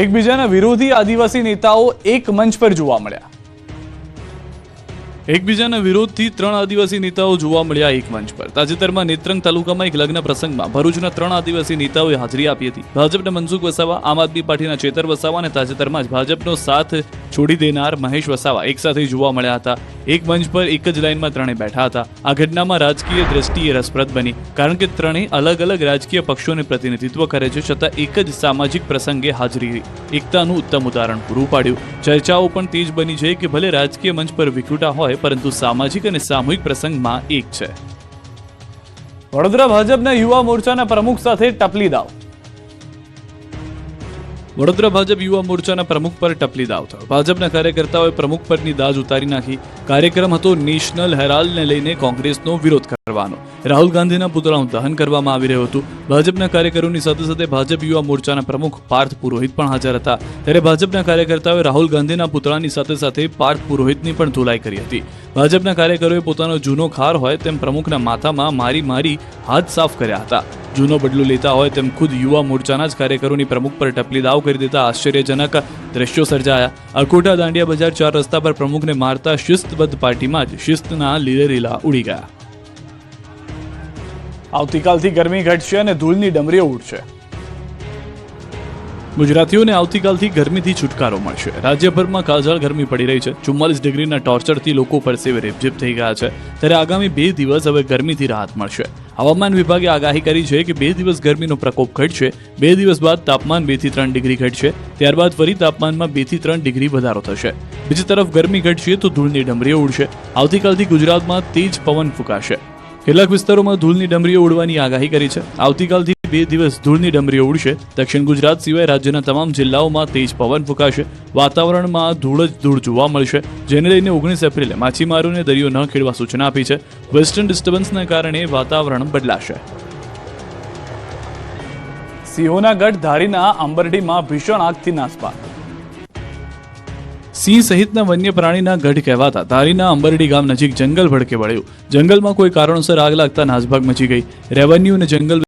એકબીજાના વિરોધી આદિવાસી નેતાઓ એક મંચ પર જોવા મળ્યા. એકબીજાના વિરોધથી ત્રણ આદિવાસી નેતાઓ જોવા મળ્યા એક મંચ પર. તાજેતરમાં નેત્રંગ તાલુકામાં એક લગ્ન પ્રસંગમાં ભરૂચના ત્રણ આદિવાસી નેતાઓએ હાજરી આપી હતી. ભાજપના મનસુખ વસાવા, આમ આદમી પાર્ટીના ચેતર વસાવા અને તાજેતરમાં જ ભાજપનો સાથ છોડી દેનાર મહેશ વસાવા એક સાથે જોવા મળ્યા હતા. એક મંચ પર એક જ લાઇનમાં ત્રણે બેઠા હતા. આ ઘટનામાં રાજકીય દ્રષ્ટિએ રસપ્રદ બની, કારણ કે ત્રણેય અલગ અલગ રાજકીય પક્ષોને પ્રતિનિધિત્વ કરે છે, છતાં એક જ સામાજિક પ્રસંગે હાજરી એકતાનું ઉત્તમ ઉદાહરણ પૂરું પાડ્યું. ચર્ચાઓ પણ તેજ બની છે કે ભલે રાજકીય મંચ પર વિખૂટા હોય, પરંતુ સામાજિક અને સામૂહિક પ્રસંગમાં એક છે. વડોદરા ભાજપના યુવા મોરચાના પ્રમુખ સાથે ટપલી દાવ. વડોદરા ભાજપ યુવા મોરચાના પ્રમુખ પર ટપલી દાવ થયો. ભાજપના કાર્યકર્તાઓએ પ્રમુખ પરની દાજ ઉતારી નાખી. કાર્યક્રમ હતો નેશનલ હેરાલ્ડને લઈને કોંગ્રેસનો વિરોધ કરવાનો. રાહુલ ગાંધીના પુતળાનું દહન કરવામાં આવી રહ્યું હતું. ભાજપના કાર્યકરોની સાથે સાથે ભાજપ યુવા મોરચાના પ્રમુખ પાર્થ પુરોહિત પણ હાજર હતા. ત્યારે ભાજપના કાર્યકર્તાઓએ રાહુલ ગાંધીના પુતળાની સાથે સાથે પાર્થ પુરોહિતની પણ ધુલાઈ કરી હતી. ભાજપના કાર્યકરોએ પોતાનો જૂનો ખાર હોય તેમ પ્રમુખના માથામાં મારી હાથ સાફ કર્યા હતા. જૂનો બદલો લેતા હોય તેમ ખુદ યુવા મોરચાના જ કાર્યકરોની પ્રમુખ પર ટપલી દાવ કરી દેતા આશ્ચર્યજનક દ્રશ્યો સર્જાયા. અકોટા દાંડિયા બજાર 4 રસ્તા પર પ્રમુખને મારતા શિસ્તબદ્ધ પાર્ટીમાં જ શિસ્તના લીલા ઉડી ગયા. આવતીકાલથી ગરમી ઘટશે અને ધૂળની ડમરીઓ ઉડશે. ગુજરાતીઓને આવતીકાલથી ગરમીથી છુટકારો મળશે. રાજ્યભરમાં કાળઝાળ ગરમી પડી રહી છે. 44 ડિગ્રીના ટોર્ચરથી લોકો પરસેવે રેપઝેપ થઈ ગયા છે. ત્યારે આગામી 2 દિવસ હવે ગરમીથી રાહત મળશે. હવામાન વિભાગે આગાહી કરી છે કે 2 દિવસ ગરમીનો પ્રકોપ ઘટશે. 2 દિવસ બાદ તાપમાન 2 થી 3 ડિગ્રી ઘટશે. ત્યારબાદ ફરી તાપમાનમાં 2 થી 3 ડિગ્રી વધારો થશે. બીજી તરફ ગરમી ઘટશે તો ધૂળની ડમરીઓ ઉડશે. આવતીકાલથી ગુજરાતમાં તેજ પવન ફૂંકાશે. કેટલાક વિસ્તારોમાં ધૂળની ડમરીઓ ઉડવાની આગાહી કરી છે. આવતીકાલથી 2 દિવસ ધૂળની ડમરીઓ ઉડશે. દક્ષિણ ગુજરાત સિવાય રાજ્યના તમામ જિલ્લાઓમાં તેજ પવન ફૂંકાશે. વાતાવરણમાં ધૂળ જ ધૂળ જોવા મળશે, જેને લઈને 19 એપ્રિલે માછીમારોને દરિયો ન ખેડવા સૂચના આપી છે. વેસ્ટર્ન ડિસ્ટર્બન્સના કારણે વાતાવરણ બદલાશે. સિંહોના ગઢ ધારીના અંબરડીમાં ભીષણ આગથી નાસભાગ. સિંહ સહિતના વન્ય પ્રાણીના ગઢ કહેવાતા ધારીના અંબરડી ગામ નજીક જંગલ ભડકે વળ્યું. જંગલમાં કોઈ કારણોસર આગ લાગતા નાસભાગ મચી ગઈ. રેવન્યુ અને જંગલ